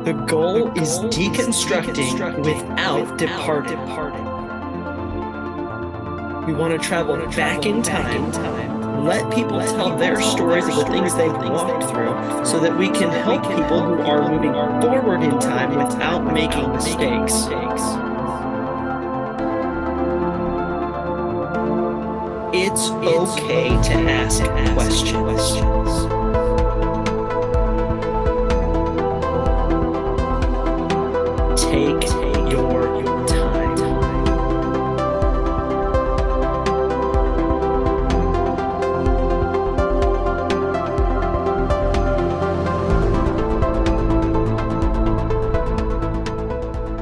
The goal is deconstructing without departing. We want to travel back in time, let people tell their stories of the things they've walked through so that we can help people who are moving forward in time without making mistakes. It's okay to ask questions. Take your time.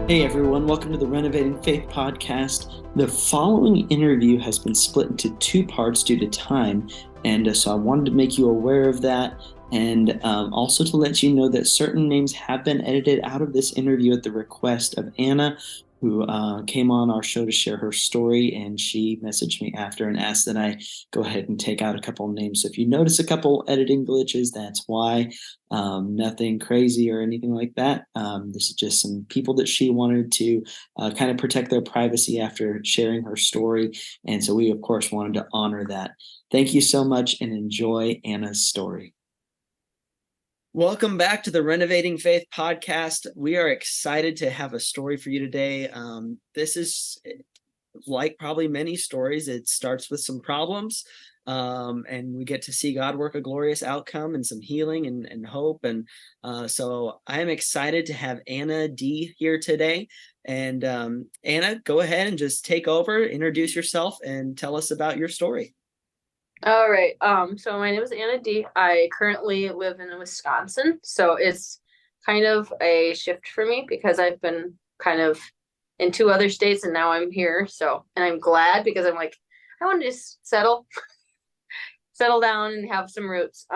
Hey everyone, welcome to the Renovating Faith podcast. The following interview has been split into two parts due to time, and so I wanted to make you aware of that. And also to let you know that certain names have been edited out of this interview at the request of Anna, who came on our show to share her story, and she messaged me after and asked that I go ahead and take out a couple of names. So if you notice a couple editing glitches, that's why. Nothing crazy or anything like that. This is just some people that she wanted to kind of protect their privacy after sharing her story. And so we, of course, wanted to honor that. Thank you so much and enjoy Anna's story. Welcome back to the Renovating Faith podcast. We are excited to have a story for you today. This is like probably many stories. It starts with some problems, and we get to see God work a glorious outcome and some healing and hope. And so I'm excited to have Anna D here today. And Anna, go ahead and just take over, introduce yourself, and tell us about your story. All right. So my name is Anna D. I currently live in Wisconsin, so it's kind of a shift for me because I've been kind of in two other states and now I'm here. So, and I'm glad because I'm like, I want to just settle down and have some roots.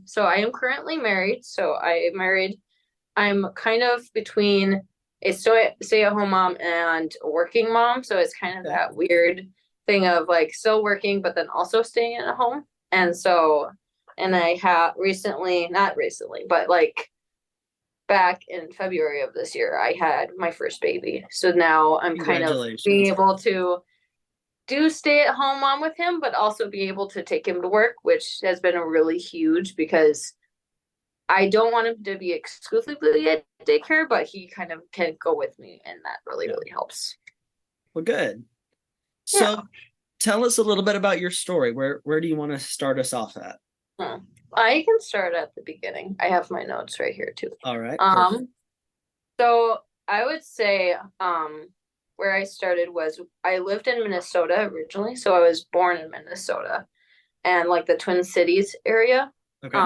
So I am currently married. I'm kind of between a stay-at-home mom and a working mom. So it's kind of that weird thing of like still working but then also staying at home. And I have not recently but like back in February of this year I had my first baby, so now I'm kind of being able to do stay at home mom with him but also be able to take him to work, which has been a really huge because I don't want him to be exclusively at daycare, but he kind of can go with me and that really helps. Well, good. So tell us a little bit about your story. Where do you want to start us off at? I can start at the beginning. I have my notes right here too. All right. So I would say where I started was I lived in Minnesota originally. So I was born in Minnesota and like the Twin Cities area. Okay.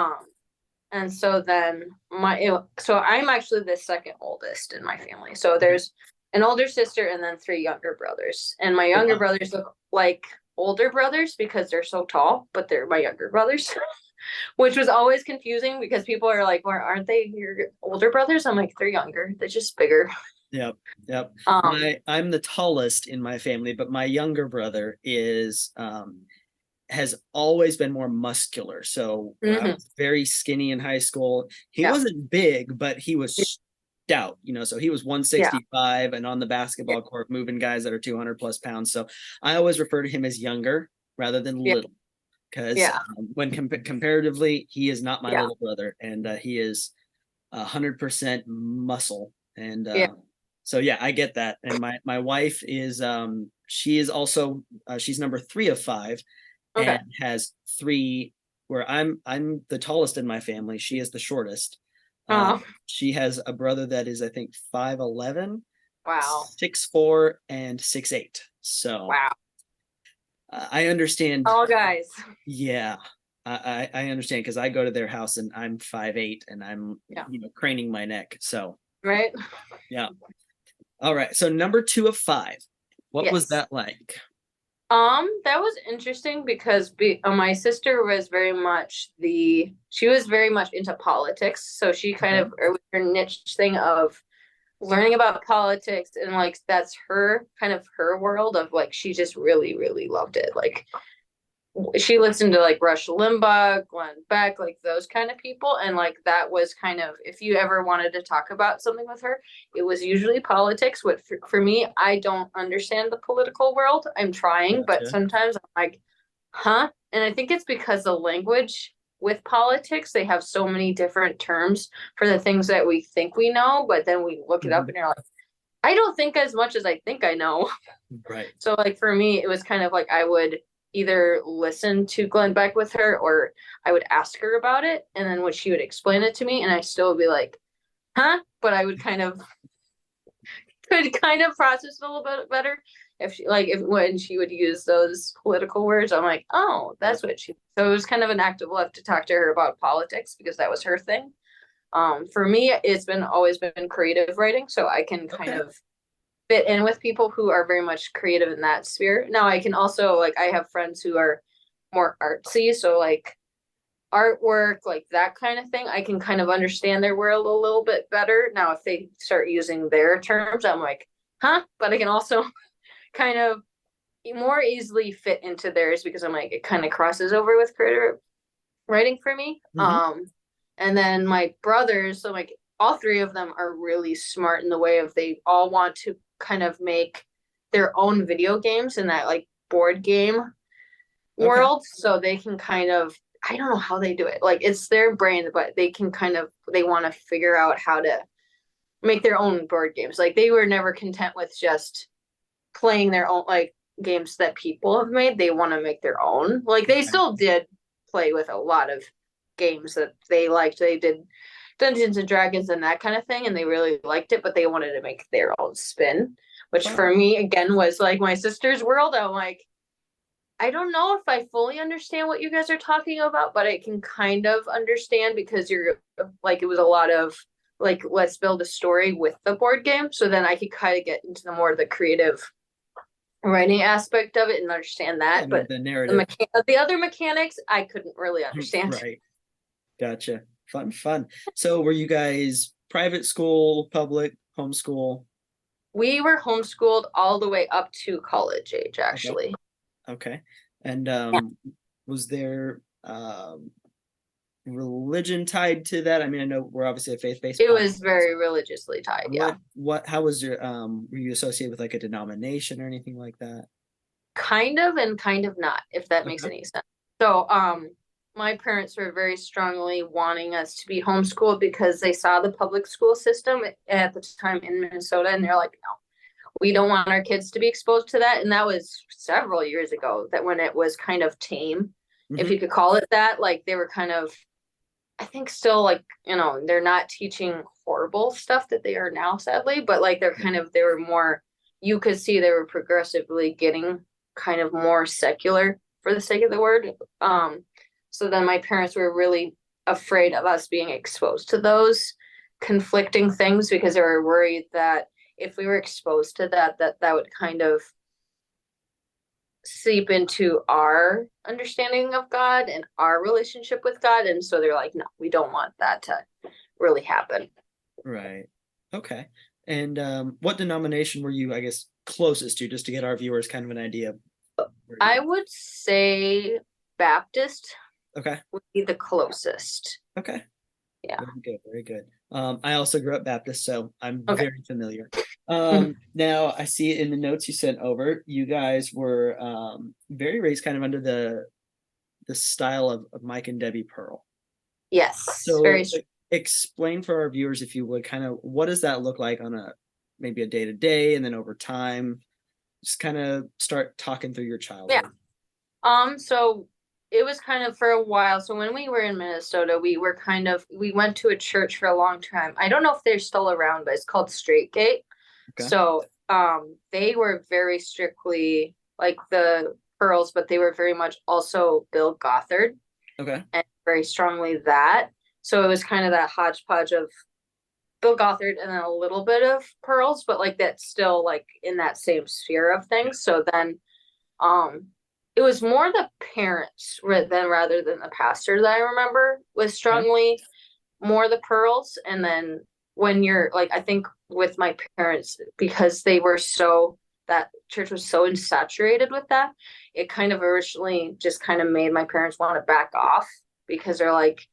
And so then I'm actually the second oldest in my family. So there's an older sister and then three younger brothers. And my younger brothers look like older brothers because they're so tall, but they're my younger brothers, which was always confusing because people are like, well, aren't they your older brothers? I'm like, they're younger. They're just bigger. Yep. I'm the tallest in my family, but my younger brother has always been more muscular. So I was very skinny in high school. He wasn't big, but he was stout, so he was 165 and on the basketball court moving guys that are 200 plus pounds. So I always refer to him as younger rather than little because when comparatively, he is not my little brother, and he is 100% muscle. And so I get that. And my wife is she is also she's number 3 of 5 and has 3 where I'm the tallest in my family. She is the shortest. She has a brother that is, I think, 5'11", 6'4", and 6'8". So I understand. All guys. Yeah, I understand because I go to their house and I'm 5'8" and I'm craning my neck. So right. Yeah. All right. So number 2 of 5. What was that like? That was interesting because my sister was very much into politics. So she kind of her niche thing of learning about politics, and like that's her kind of her world of like she just really, really loved it. Like she listened to like Rush Limbaugh, Glenn Beck, like those kind of people. And like that was kind of, if you ever wanted to talk about something with her, it was usually politics. What for me, I don't understand the political world. I'm trying, but Gotcha. sometimes I'm like, huh? And I think it's because the language with politics, they have so many different terms for the things that we think we know, but then we look it up Mhm. and you're like, I don't think as much as I think I know. Right. So like for me, it was kind of like I would either listen to Glenn Beck with her or I would ask her about it. And then when she would explain it to me, and I still would be like, huh? But I would kind of could kind of process it a little bit better if she like if when she would use those political words. I'm like, oh, that's what she. So it was kind of an active left to talk to her about politics because that was her thing. For me, it's been always been creative writing, so I can kind Okay. of fit in with people who are very much creative in that sphere. Now I can also like I have friends who are more artsy, so like artwork, like that kind of thing, I can kind of understand their world a little bit better. Now if they start using their terms, I'm like, huh? But I can also kind of more easily fit into theirs because I'm like it kind of crosses over with creative writing for me. Hmm. And then my brothers, so like all three of them are really smart in the way of they all want to kind of make their own video games in that like board game Okay. world. So they can kind of, I don't know how they do it. Like it's their brain, but they can kind of, they want to figure out how to make their own board games. Like they were never content with just playing their own like games that people have made. They want to make their own. Like they Okay. still did play with a lot of games that they liked. They did Dungeons and Dragons and that kind of thing, and they really liked it, but they wanted to make their own spin, which Fun. for me again was like my sister's world. I'm like, I don't know if I fully understand what you guys are talking about, but I can kind of understand because you're like it was a lot of like let's build a story with the board game. So then I could kind of get into the more of the creative writing aspect of it and understand Yeah, that. But the narrative. the other mechanics I couldn't really understand. Right. Gotcha. Fun, fun. So were you guys private school, public, homeschool? We were homeschooled all the way up to college age, Okay. actually. Okay. And Yeah. was there religion tied to that? I mean, I know we're obviously a faith-based It was podcast. very religiously tied, yeah. What how was your were you associated with like a denomination or anything like that? Kind of and kind of not, if that makes Okay. any sense. So, my parents were very strongly wanting us to be homeschooled because they saw the public school system at the time in Minnesota, and they're like, no, we don't want our kids to be exposed to that. And that was several years ago, that when it was kind of tame, if Hmm. you could call it that, like they were kind of, I think still like, they're not teaching horrible stuff that they are now, sadly, but like they're kind of, they were more, you could see they were progressively getting kind of more secular for the sake of the word. So then my parents were really afraid of us being exposed to those conflicting things because they were worried that if we were exposed to that, that would kind of seep into our understanding of God and our relationship with God. And so they're like, no, we don't want that to really happen. Right. Okay. And what denomination were you, I guess, closest to, just to get our viewers kind of an idea of where you I were? would say Baptist Okay. would be the closest. Okay. Yeah. Very good. Very good. I also grew up Baptist, so I'm Okay. very familiar. Now I see in the notes you sent over, you guys were very raised kind of under the style of Mike and Debbie Pearl. Yes. Very So strong. explain for our viewers, if you would, kind of what does that look like on a maybe a day to day, and then over time, just kind of start talking through your Yeah. childhood. So it was kind of for a while. So when we were in Minnesota, we went to a church for a long time. I don't know if they're still around, but it's called Straight Gate. Okay. So they were very strictly like the Pearls, but they were very much also Bill Gothard Okay. and very strongly that. So it was kind of that hodgepodge of Bill Gothard and then a little bit of Pearls, but like that's still like in that same sphere of Yeah. things. So then um it was more the parents than rather than the pastor that I remember was Okay. strongly more the Pearls. And then when you're like, I think with my parents, because they were so that church was so insaturated with that, it kind of originally just kind of made my parents want to back off because they're like,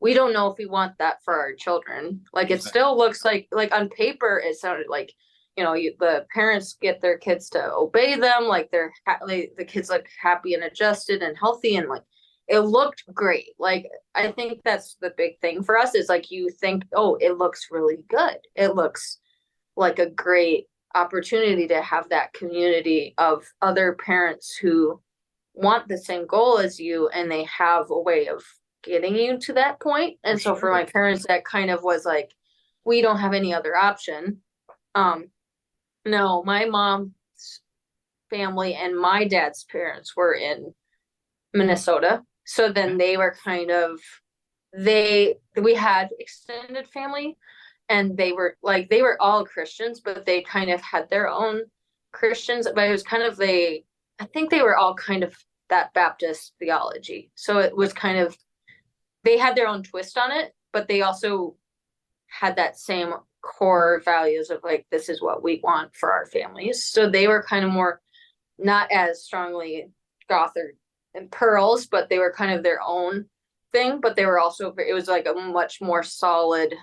we don't know if we want that for our children. Like it still looks like on paper it sounded like, the parents get their kids to obey them, like the kids look happy and adjusted and healthy, and like it looked great. Like I think that's the big thing for us is like you think, oh, it looks really good. It looks like a great opportunity to have that community of other parents who want the same goal as you, and they have a way of getting you to that point. And so for my parents, that kind of was like, we don't have any other option. No, my mom's family and my dad's parents were in Minnesota. So then they were kind of we had extended family, and they were all Christians, but they kind of had their own Christians, but it was kind of I think they were all kind of that Baptist theology. So it was kind of, they had their own twist on it, but they also had that same core values of like, this is what we want for our families. So they were kind of more, not as strongly goth and pearls, but they were kind of their own thing. But they were also, it was like a much more solid,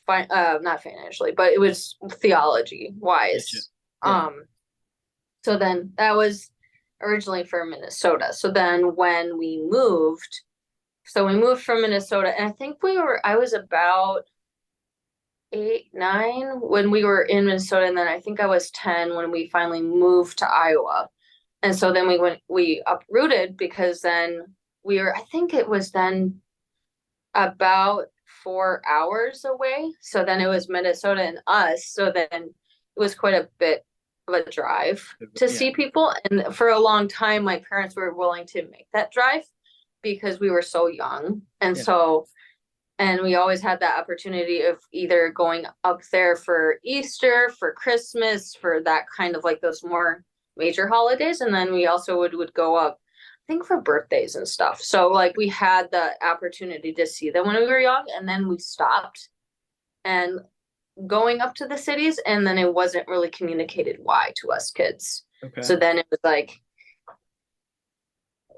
not financially, but it was theology wise. Yeah. So then that was originally for Minnesota. So then when we moved from Minnesota, and I think I was about 8, 9 when we were in Minnesota, and then I think I was 10 when we finally moved to Iowa. And so then we uprooted because then I think it was then about 4 hours away. So then it was Minnesota and us. So then it was quite a bit of a drive to see people. And for a long time, my parents were willing to make that drive because we were so young. And and we always had that opportunity of either going up there for Easter, for Christmas, for that kind of like those more major holidays. And then we also would go up, I think, for birthdays and stuff. So like we had the opportunity to see them when we were young, and then we stopped and going up to the cities, and then it wasn't really communicated why to us kids. Okay. So then it was like,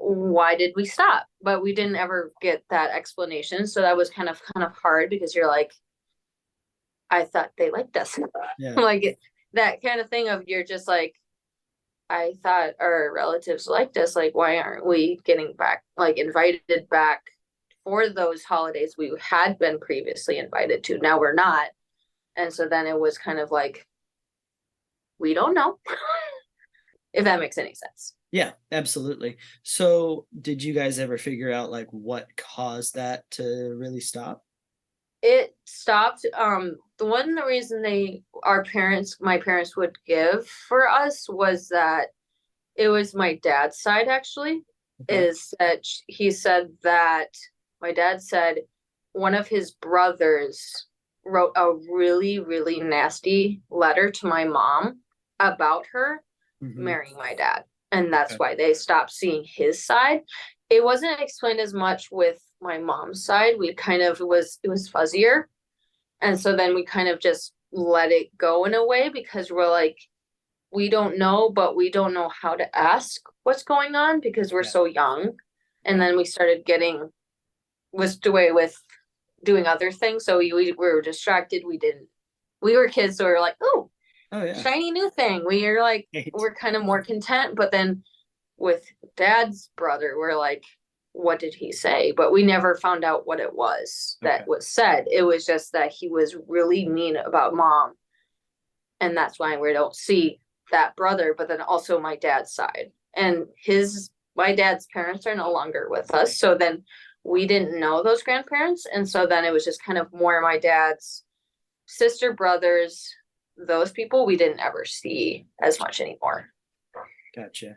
why did we stop? But we didn't ever get that explanation. So that was kind of hard because you're like, I thought they liked us. Yeah. Like that kind of thing of you're just like, I thought our relatives liked us. Like, why aren't we getting back, like invited back for those holidays we had been previously invited to? Now we're not. And so then it was kind of like, we don't know. If that makes any sense. Yeah, absolutely. So did you guys ever figure out like what caused that to really stop? It stopped. The reason my parents would give for us was that it was my dad's side actually. Okay. Is that he said that my dad said one of his brothers wrote a really, really nasty letter to my mom about her marrying my dad. And that's why they stopped seeing his side. It wasn't explained as much with my mom's side. We kind of, it was fuzzier. And so then we kind of just let it go in a way because we're like, we don't know, but we don't know how to ask what's going on because we're so young. And then we started getting whisked away with doing other things. So we were distracted. We were kids. So we were like, oh yeah, shiny new thing. We're like, we're kind of more content. But then with dad's brother, we're like, what did he say? But we never found out what it was that was said. It was just that he was really mean about mom. And that's why we don't see that brother, but then also my dad's side. And my dad's parents are no longer with us. So then we didn't know those grandparents. And so then it was just kind of more my dad's sister, brothers, those people we didn't ever see as much anymore. Gotcha.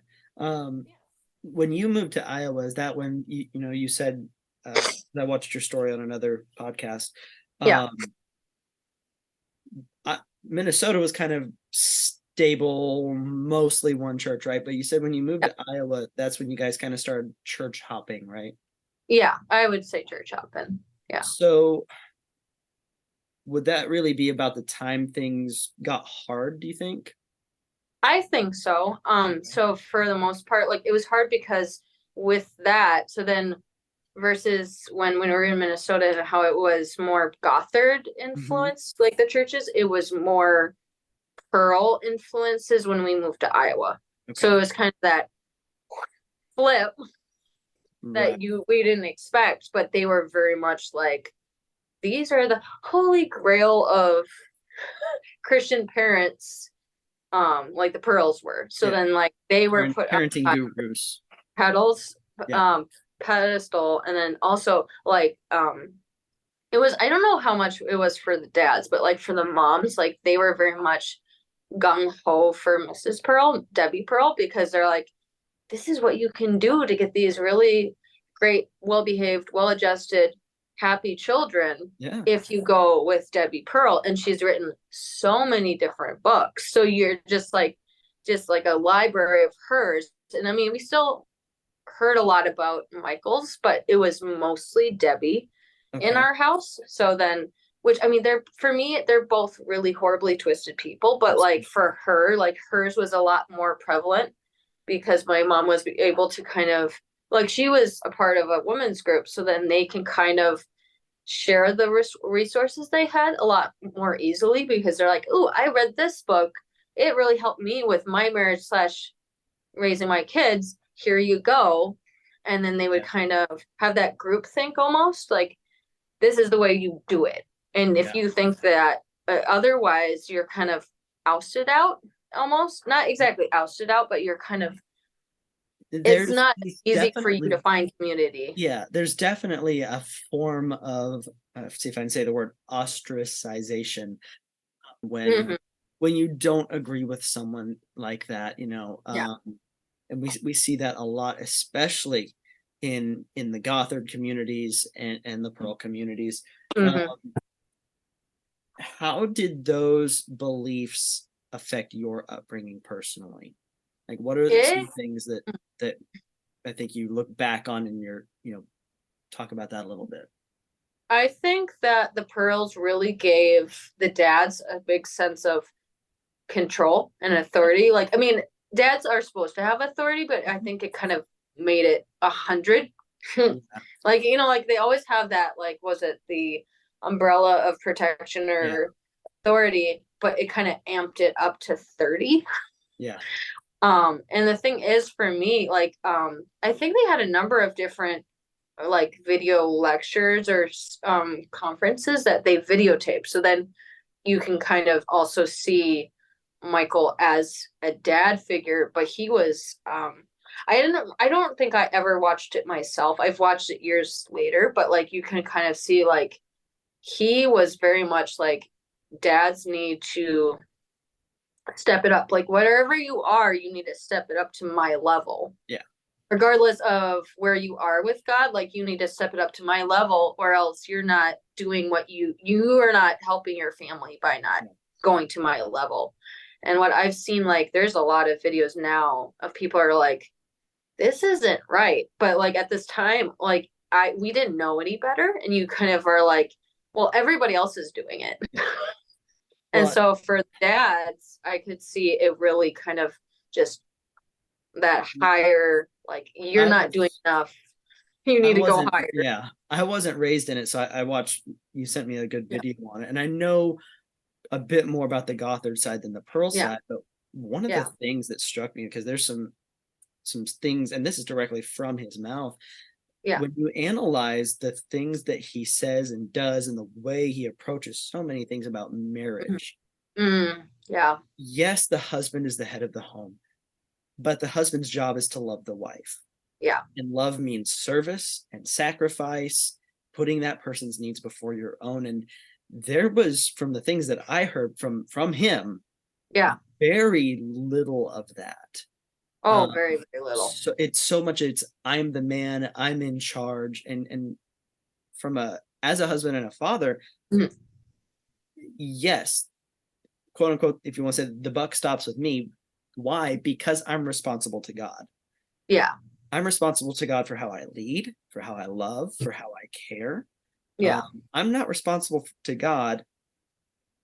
When you moved to Iowa, is that when you said I watched your story on another podcast? Yeah. Minnesota was kind of stable, mostly one church, right? But you said when you moved to Iowa, that's when you guys kind of started church hopping, right? Yeah, I would say church hopping. Yeah. So would that really be about the time things got hard, do you think? I think so. So for the most part, like it was hard because with that, so then versus when we were in Minnesota, how it was more Gothard Hmm. influence, like the churches, it was more Pearl influences when we moved to Iowa. So Okay. it was kind of that flip Right. that we didn't expect, but they were very much like these are the holy grail of Christian parents, like the Pearls were. So Yeah. then like they were put up Parenting on gurus. pedals, Yeah. pedestal, and then also like it was, I don't know how much it was for the dads, but like for the moms, like they were very much gung ho for Mrs. Pearl, Debbie Pearl, because they're like, this is what you can do to get these really great, well behaved, well adjusted, happy children Yeah. if you go with Debbie Pearl. And she's written so many different books. So you're just like a library of hers. And I mean, we still heard a lot about Michael's, but it was mostly Debbie in Okay. our house. So then, which I mean, they're for me, they're both really horribly twisted people, but like for her, like hers was a lot more prevalent because my mom was able to kind of like she was a part of a women's group, so then they can kind of share the resources they had a lot more easily because they're like, "Oh, I read this book. It really helped me with my marriage slash raising my kids. Here you go." And then they would Yeah. kind of have that group think almost like this is the way you do it. And if Yeah. you think that otherwise, you're kind of ousted out almost, not exactly ousted out, but you're kind of, it's not There's easy for you to definitely, find community. yeah, there's definitely a form of, see if I can say the word ostracization when Hmm. you don't agree with someone like that, Yeah. and we see that a lot, especially in the Gothard communities and the Pearl communities. Um, Hmm. how did those beliefs affect your upbringing personally? Like, what are some It, things that I think you look back on and talk about that a little bit? I think that the Pearls really gave the dads a big sense of control and authority. Like, I mean, dads are supposed to have authority, but I think it kind of made it 100. Yeah. Like, like they always have that, like, was it the umbrella of protection Yeah. or authority, but it kind of amped it up to 30. Yeah. And the thing is for me, like, I think they had a number of different like video lectures or conferences that they videotape. So then you can kind of also see Michael as a dad figure, but he was I don't think I ever watched it myself. I've watched it years later, but like you can kind of see like he was very much like dads need to step it up. Like whatever you are, you need to step it up to my level. Yeah. Regardless of where you are with God, like you need to step it up to my level, or else you're not doing what you are not helping your family by not going to my level. And what I've seen, like, there's a lot of videos now of people are like, this isn't right. But like at this time, like we didn't know any better, and you kind of are like, well, everybody else is doing it. Yeah. And Well, so for dads, I could see it really kind of just that higher, like you're I not doing was enough. You I need to go wasn't, higher. yeah, I wasn't raised in it, so I watched, you sent me a good Yeah. video on it, and I know a bit more about the Gothard side than the Pearl Yeah. side, but one of the Yeah. things that struck me, because there's some things, and this is directly from his mouth, Yeah. when you analyze the things that he says and does and the way he approaches so many things about Mhm. marriage. Yeah. Yes, the husband is the head of the home, but the husband's job is to love the wife. Yeah. And love means service and sacrifice, putting that person's needs before your own. And there was, from the things that I heard from him, Yeah. very little of that. Oh, Um, very, very little. so it's so much, it's I'm the man, I'm in charge. And from a as a husband and a father, Mhm. yes, quote unquote, if you want to say, the buck stops with me. Why? Because I'm responsible to God. Yeah. I'm responsible to God for how I lead, for how I love, for how I care. Yeah. I'm not responsible to God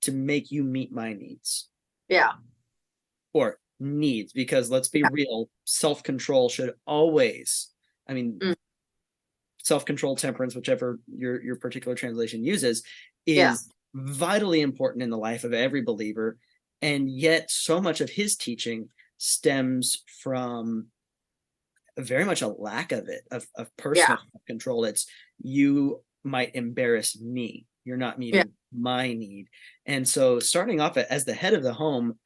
to make you meet my needs, Yeah. or needs, because let's be real, self-control should always, I mean, Mm. self-control, temperance, whichever your particular translation uses, Yeah. is vitally important in the life of every believer. And yet so much of his teaching stems from very much a lack of it, of personal Yeah. control. It's, you might embarrass me, you're not Yeah. meeting my need. And so starting off as the head of the home,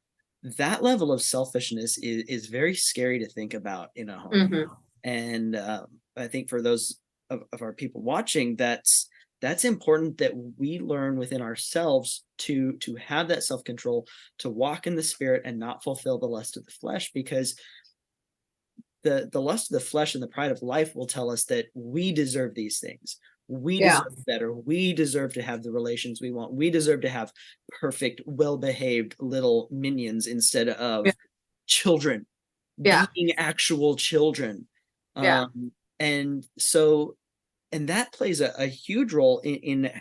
that level of selfishness is very scary to think about in a home. Hmm. And I think for those of our people watching, that's important, that we learn within ourselves to have that self-control, to walk in the spirit and not fulfill the lust of the flesh, because the lust of the flesh and the pride of life will tell us that we deserve these things. We Yeah. deserve better. We deserve to have the relations we want. We deserve to have perfect, well-behaved little minions instead Yeah. of children, Yeah. being actual children. Yeah. And so, and that plays a huge role in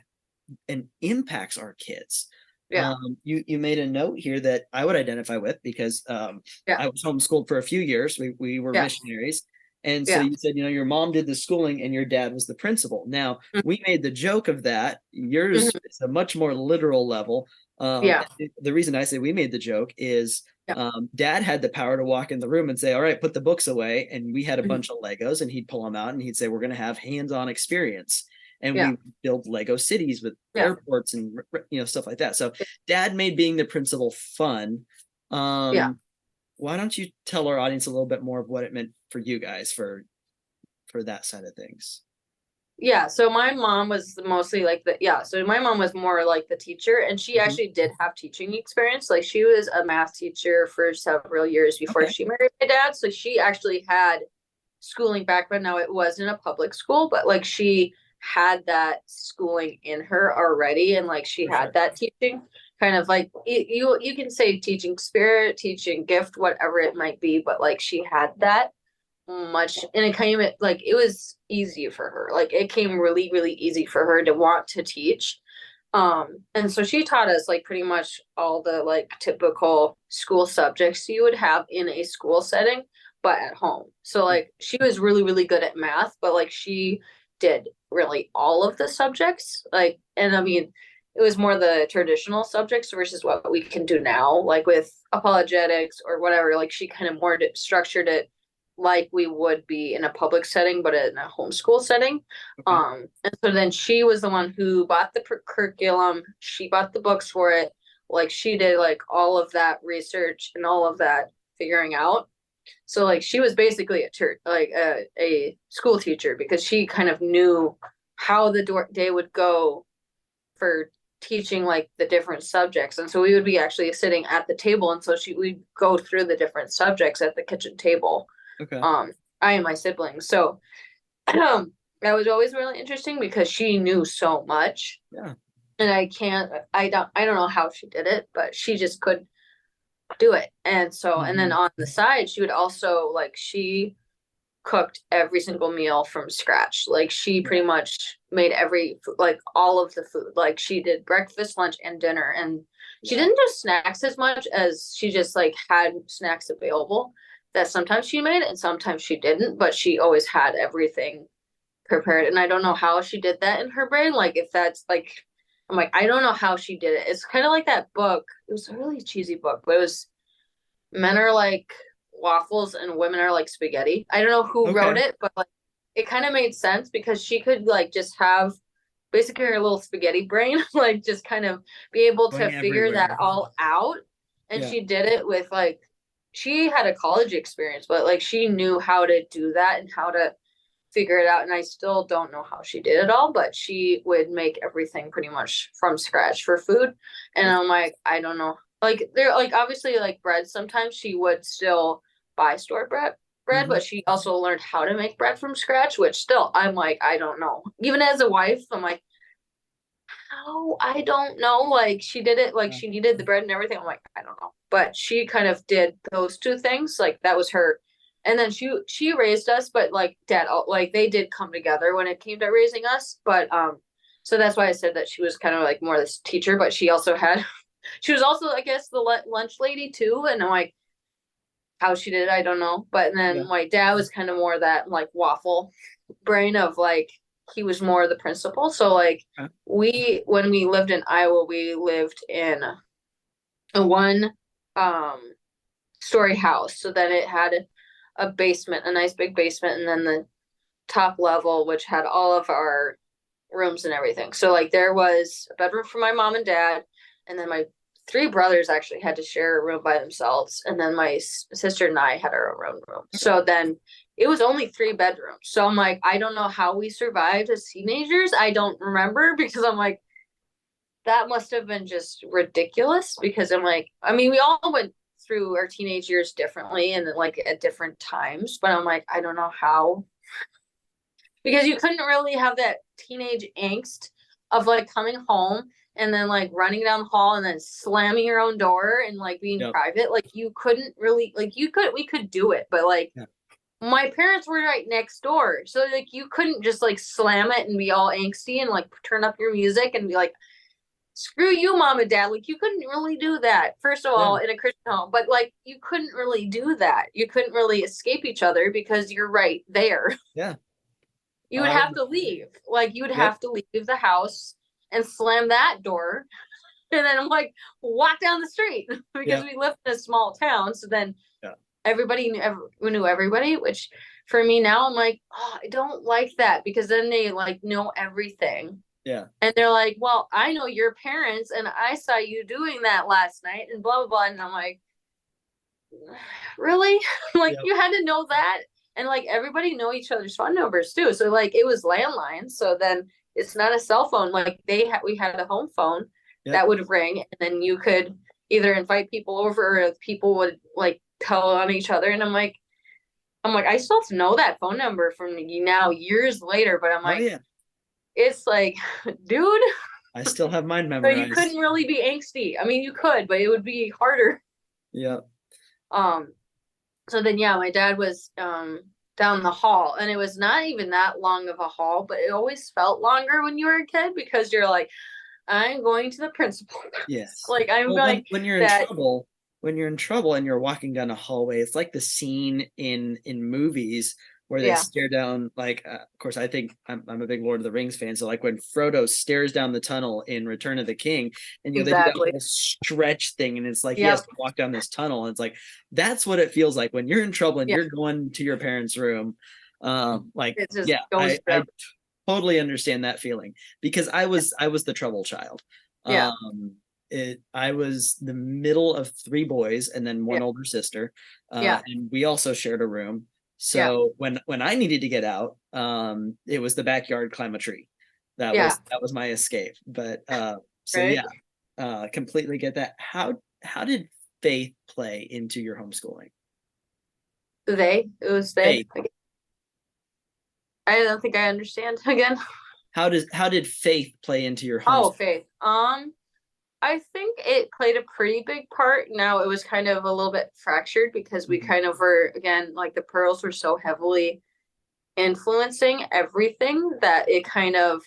and impacts our kids. Yeah. You made a note here that I would identify with, because Yeah. I was homeschooled for a few years. We were Yeah. missionaries. And so Yeah. you said, your mom did the schooling and your dad was the principal. Now, we made the joke of that. Yours Mm-hmm. is a much more literal level. Yeah. The reason I say we made the joke is Yeah. dad had the power to walk in the room and say, all right, put the books away. And we had a Mhm. bunch of Legos, and he'd pull them out and he'd say, we're going to have hands-on experience. And Yeah. we build Lego cities with Yeah. airports and stuff like that. So dad made being the principal fun. Yeah. Why don't you tell our audience a little bit more of what it meant for you guys for that side of things? Yeah, so my mom was mostly like so my mom was more like the teacher, and she Mhm. actually did have teaching experience. Like she was a math teacher for several years before Okay. she married my dad. So she actually had schooling background. Now it wasn't a public school, but like she had that schooling in her already, and like she For had sure. that teaching kind of like you can say teaching spirit, teaching gift, whatever it might be, but like she had that much, and it came like it was easy for her, like it came really really easy for her to want to teach. And so she taught us like pretty much all the like typical school subjects you would have in a school setting, but at home. So like she was really really good at math, but like she did really all of the subjects, like, and I mean it was more the traditional subjects versus what we can do now, like with apologetics or whatever. Like she kind of more structured it like we would be in a public setting, but in a homeschool setting. Okay. And so then she was the one who bought the curriculum. She bought the books for it. Like she did like all of that research and all of that figuring out. So like she was basically a church, like a school teacher, because she kind of knew how the day would go for teaching like the different subjects. And so we would be actually sitting at the table, and so we'd go through the different subjects at the kitchen table, Okay. um I and my siblings. So that was always really interesting because she knew so much, Yeah. and I don't know how she did it, but she just could do it. And so, and then Mhm. on the side she would also like she cooked every single meal from scratch. Like she Yeah. pretty much made like all of the food. Like she did breakfast, lunch, and dinner. And she Wow. didn't do snacks as much as she just like had snacks available that sometimes she made and sometimes she didn't, but she always had everything prepared. And I don't know how she did that in her brain. Like if that's like, I'm like, I don't know how she did it. It's kind of like that book. It was a really cheesy book, but it was men are like waffles and women are like spaghetti. I don't know who wrote Okay. it, but like it kind of made sense because she could like just have basically her little spaghetti brain, like just kind of be able to Going figure that everywhere. all out. And Yeah. she did it with like, she had a college experience, but like she knew how to do that and how to figure it out. And I still don't know how she did it all, but she would make everything pretty much from scratch for food. And That's I'm like, I don't know. Like they're like obviously like bread, sometimes she would still buy store bread, mhm. but she also learned how to make bread from scratch, which still I'm like, I don't know. Even as a wife, I'm like, how? I don't know. Like she did it, like Yeah. she needed the bread and everything. I'm like, I don't know. But she kind of did those two things. Like that was her. And then she raised us, but like dad, like they did come together when it came to raising us. But so that's why I said that she was kind of like more this teacher, but she also had, she was also I guess the lunch lady too. And I'm like, how she did it, I don't know. But Yeah. then my dad was kind of more that like waffle brain of like he was more the principal. So like Okay. when we lived in Iowa, we lived in a one story house. So then it had a basement, a nice big basement, and then the top level, which had all of our rooms and everything. So like there was a bedroom for my mom and dad, and then my three brothers actually had to share a room by themselves, and then my sister and I had our own room. So then it was only three bedrooms. So I'm like, I don't know how we survived as teenagers. I don't remember because I'm like, that must have been just ridiculous because I'm like, I mean, we all went through our teenage years differently and like at different times, but I'm like, I don't know how because you couldn't really have that teenage angst of like coming home and then like running down the hall and then slamming your own door and like being Yep. private. Like you couldn't really like we could do it, but like Yeah. my parents were right next door. So like you couldn't just like slam it and be all angsty and like turn up your music and be like, screw you, mom and dad. Like you couldn't really do that, first of Yeah. all, in a Christian home, but like you couldn't really do that. You couldn't really escape each other because you're right there. Yeah. You would have to leave. Like you would Yep. have to leave the house and slam that door. And then I'm like, walk down the street because Yeah. we lived in a small town. So then Yeah. everybody knew everybody, which for me now, I'm like, oh, I don't like that because then they like know everything. Yeah. And they're like, well, I know your parents and I saw you doing that last night and blah, blah, blah. And I'm like, really? Like Yep. you had to know that? And like everybody know each other's phone numbers too. So like it was landline. So then it's not a cell phone. Like we had a home phone Yep. that would ring and then you could either invite people over or people would like tell on each other. And I'm like, I still know that phone number from now years later, but I'm Oh like, yeah. it's like, dude, I still have mine so you memorized. couldn't really be angsty. I mean, you could, but it would be harder. Yeah. Um, so then yeah, my dad was down the hall and it was not even that long of a hall, but it always felt longer when you were a kid because you're like, I'm going to the principal. Yes. Like I'm Well, going when you're in that trouble, and you're walking down a hallway, it's like the scene in movies where they yeah, stare down. Like, of course, I think I'm a big Lord of the Rings fan, so like when Frodo stares down the tunnel in Return of the King, and they do that exactly. whole stretch thing, and it's like he has Yep. to walk down this tunnel, and it's like that's what it feels like when you're in trouble and Yeah. you're going to your parents' room. Like, It just yeah, goes I forever. totally understand that feeling because I was the trouble child. Yeah. I was the middle of three boys and then Yeah. one older sister, Yeah. and we also shared a room. Yeah. So when I needed to get out, it was the backyard, climb a tree. Yeah. That was my escape. But so Right. yeah, completely get that. How did faith play into your homeschooling? It was they. Faith. I don't think I understand again. How did faith play into your Oh, homeschooling? faith. I think it played a pretty big part. Now it was kind of a little bit fractured because we Mhm. kind of were again like the pearls were so heavily influencing everything that it kind of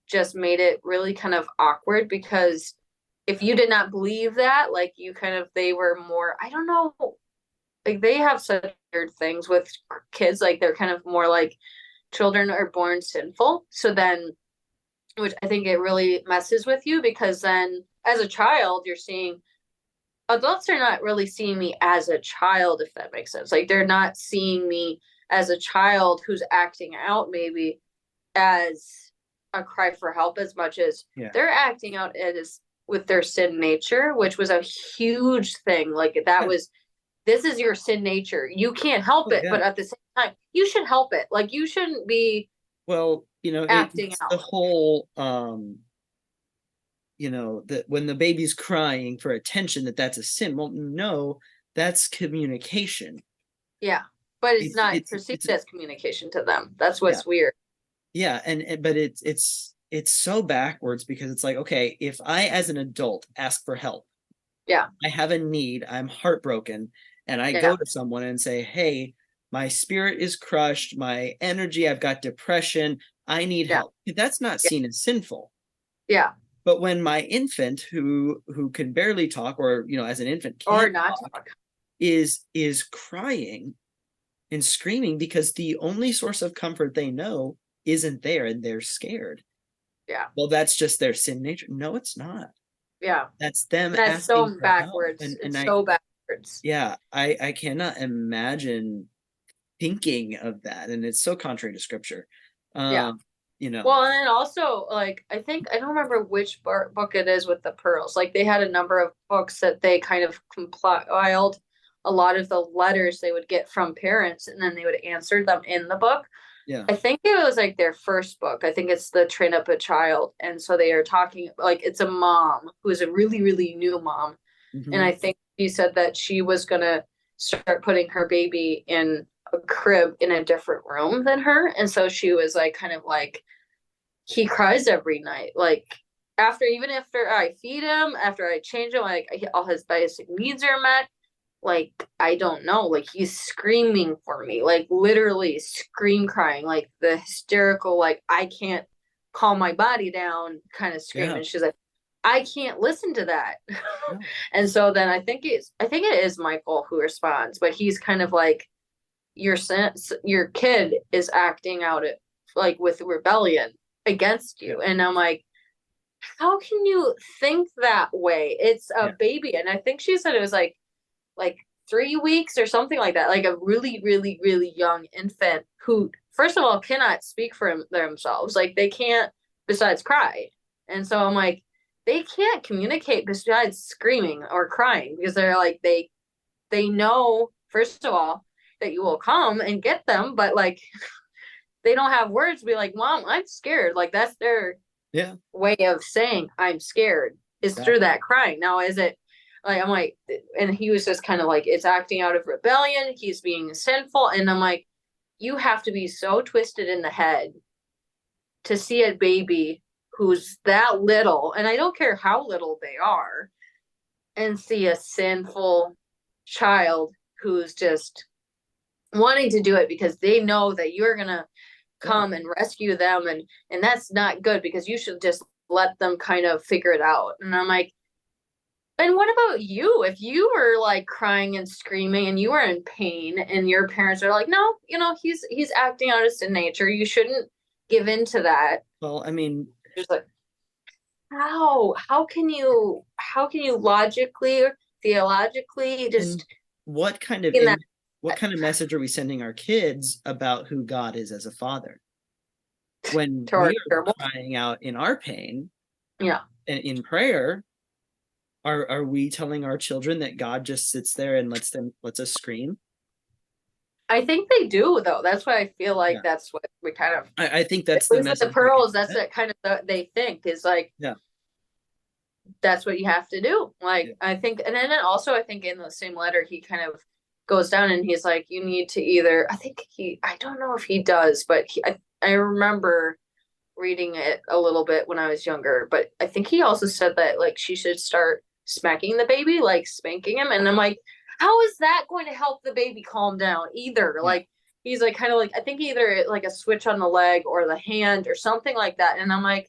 just made it really kind of awkward because if you did not believe that, like you kind of they were more, I don't know, like they have such weird things with kids, like they're kind of more like children are born sinful. So then which I think it really messes with you because then as a child you're seeing adults are not really seeing me as a child, if that makes sense. Like they're not seeing me as a child who's acting out maybe as a cry for help as much as Yeah. they're acting out as with their sin nature, which was a huge thing. Like that Yeah. was this is your sin nature. You can't help Oh it, yeah. but at the same time, you should help it. Like you shouldn't be Well, acting it's the out. whole that when the baby's crying for attention, that's a sin. Well, no, that's communication. Yeah. But it's It's not it's perceived it's as communication to them. That's yeah. what's weird. Yeah, and but it's so backwards because it's like, okay, if I as an adult ask for help, Yeah. I have a need, I'm heartbroken, and I Yeah. go to someone and say, "Hey, my spirit is crushed, my energy, I've got depression, I need Yeah. help." That's not Yeah. seen as sinful. Yeah. But when my infant who can barely talk or as an infant Or can't not talk, talk. is crying and screaming because the only source of comfort they know isn't there, and they're scared. Yeah. Well, that's just their sin nature. No, it's not. Yeah. That's them That's asking so for help. backwards. And It's I, so backwards. yeah, I cannot imagine thinking of that, and it's so contrary to scripture. Yeah. um you know. Well, and then also, like, I think I don't remember which book it is with the pearls. Like, they had a number of books that they kind of compiled a lot of the letters they would get from parents, and then they would answer them in the book. Yeah. I think it was like their first book. I think it's the Train Up a Child, and so they are talking like it's a mom who is a really, really new mom, and Hmm. I think she said that she was gonna start putting her baby in a crib in a different room than her, and so she was like kind of like he cries every night. Like even after I feed him, after I change him, like all his basic needs are met. Like I don't know, like he's screaming for me, like literally scream crying, like the hysterical, like I can't calm my body down kind of scream. Yeah. And she's like, I can't listen to that. No. And so then I think it is Michael who responds, but he's kind of like your kid is acting out it like with rebellion against Yeah. you. And I'm like, how can you think that way? It's a Yeah. baby. And I think she said it was like 3 weeks or something like that, like a really, really, really young infant who, first of all, cannot speak for themselves. Like they can't, besides cry. And so I'm like, they can't communicate besides screaming or crying because they're like, they know, first of all, that you will come and get them, but like they don't have words to be like, Mom, I'm scared. Like that's their Yeah. way of saying I'm scared is through Exactly. that crying. Now, is it like I'm like, and he was just kind of like, it's acting out of rebellion. He's being sinful, and I'm like, you have to be so twisted in the head to see a baby who's that little, and I don't care how little they are, and see a sinful child who's just wanting to do it because they know that you're gonna Yeah. come and rescue them, and that's not good because you should just let them kind of figure it out. And I'm like, and what about you? If you were like crying and screaming and you were in pain and your parents are like, no, he's acting out of sin nature. You shouldn't give in to that. Well, I mean, Just like, how can you logically or theologically and just what kind of in that what kind of message are we sending our kids about who God is as a father when we are terrible? crying out in our pain Yeah. and in prayer? Are we telling our children that God just sits there and lets us scream? I think they do though. That's why I feel like Yeah. that's what we kind of, I think at that's the least with the message we pearls, can that's send. what kind of they think is like Yeah. that's what you have to do. Yeah. Like I think, and then also I think in the same letter he kind of goes down and he's like, you need to either. I don't know if he does, but I remember reading it a little bit when I was younger. But I think he also said that like she should start smacking the baby, like spanking him. And I'm like, how is that going to help the baby calm down? Either Yeah. like he's like kind of like I think either like a switch on the leg or the hand or something like that. And I'm like,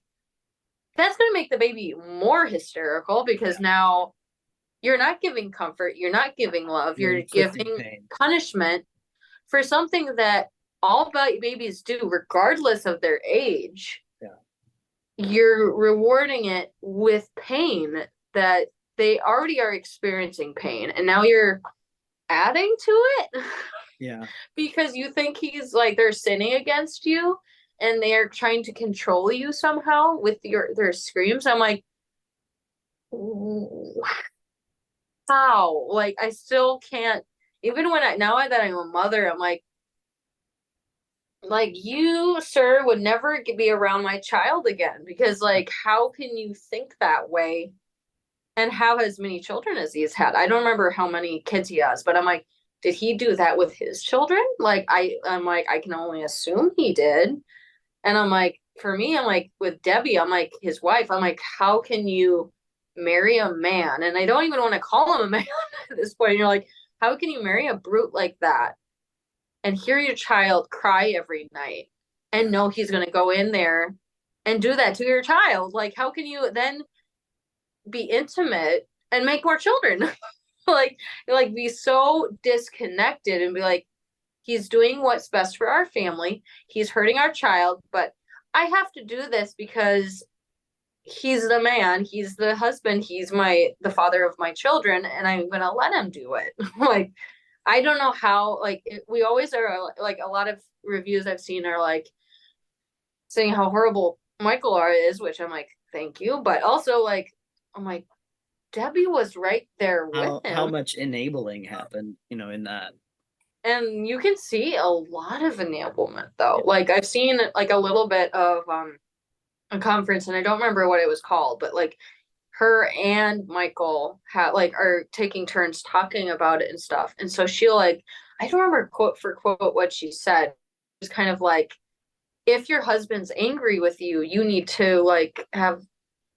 that's going to make the baby more hysterical because now you're not giving comfort, you're not giving love, You're you're inflicting giving pain. punishment for something that all babies do, regardless of their age. Yeah. You're rewarding it with pain that they already are experiencing pain, and now you're adding to it Yeah. because you think he's like they're sinning against you and they're trying to control you somehow with their screams. I'm like, how? Like I still can't, even when now that I'm a mother, I'm like you, sir, would never be around my child again because like how can you think that way and have as many children as he's had? I don't remember how many kids he has, but I'm like, did he do that with his children? Like I'm like, I can only assume he did. And I'm like, for me, I'm like with Debbie, I'm like his wife, I'm like, how can you marry a man? And I don't even want to call him a man at this point. You're like, how can you marry a brute like that and hear your child cry every night and Yeah. know he's going to go in there and do that to your child? Like, how can you then be intimate and make more children? like be so disconnected and be like, he's doing what's best for our family. He's hurting our child, but I have to do this because he's the man, he's the husband, he's the father of my children, and I'm gonna let him do it. Like, I don't know how, like, we always are, like, a lot of reviews I've seen are like saying how horrible Michael is, which I'm like, thank you. But also, like, I'm like, Debi was right there with How him. much enabling happened, in that. And you can see a lot of enablement though. Like, I've seen like a little bit of a conference, and I don't remember what it was called, but like her and Michael are taking turns talking about it and stuff. And so she'll like, I don't remember quote for quote what she said. It's kind of like, if your husband's angry with you, you need to like have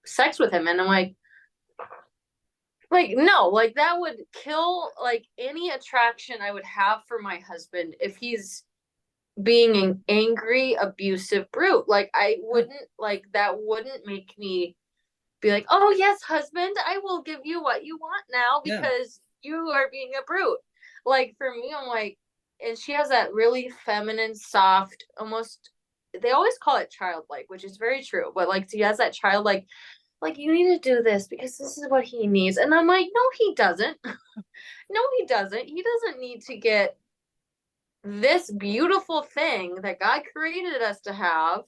sex with him. And I'm like no, like that would kill like any attraction I would have for my husband if he's being an angry, abusive brute. Like, I wouldn't, like, that wouldn't make me be like, oh yes, husband, I will give you what you want now Yeah. because you are being a brute. Like, for me, I'm like, and she has that really feminine, soft, almost, they always call it childlike, which is very true, but like she has that childlike, like, you need to do this because this is what he needs. And I'm like, no, he doesn't. No, he doesn't. He doesn't need to get this beautiful thing that God created us to have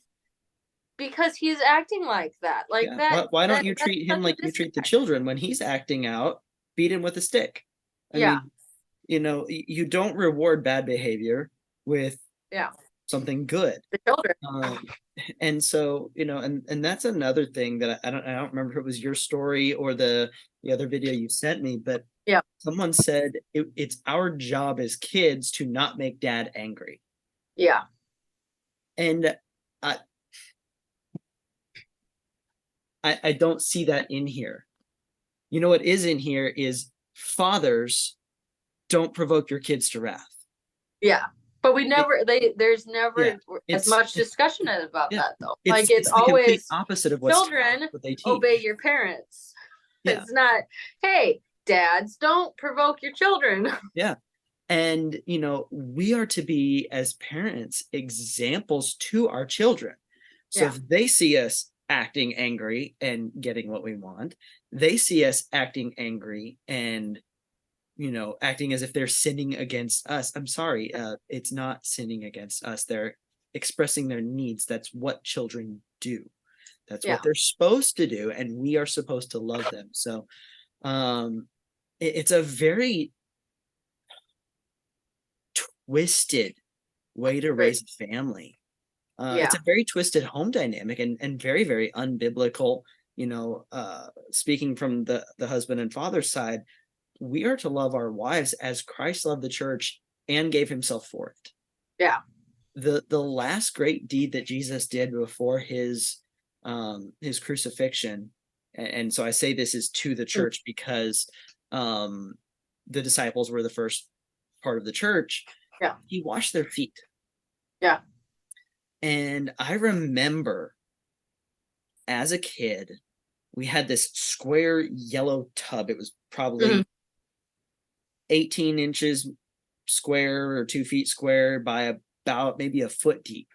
because he's acting like that. Like, Yeah. Why don't you that's treat him such a like you treat the disconnect. children when he's acting out? Beat him with a stick. I Yeah. mean, you don't reward bad behavior with Yeah. something good. The children. Um, and so, and that's another thing that I don't remember if it was your story or the other video you sent me, but Yeah. someone said it's our job as kids to not make dad angry. Yeah. And I, I don't see that in here. What is in here is fathers don't provoke your kids to wrath. Yeah. But It, there's yeah, never as it's much discussion about yeah, that though. Like, it's it's it's the complete always opposite of what's taught, children what they obey teach. your parents. Yeah, It's not, hey, dads, don't provoke your children. yeah. And we are to be, as parents, examples to our children. So Yeah. if they see us acting angry and getting what we want, they see us acting angry and acting as if they're sinning against us. I'm sorry, it's not sinning against us. They're expressing their needs. That's what children do. That's Yeah. what they're supposed to do, and we are supposed to love them. So it's a very twisted way to Right. raise a family. It's Yeah. a very twisted home dynamic and very, very unbiblical. Speaking from the husband and father side, we are to love our wives as Christ loved the church and gave himself for it. Yeah. The last great deed that Jesus did before his crucifixion, and so I say this is to the Mm. church because the disciples were the first part of the church. Yeah. He washed their feet. Yeah. And I remember as a kid, we had this square yellow tub. It was probably 18 inches square or 2 feet square by about maybe a foot deep.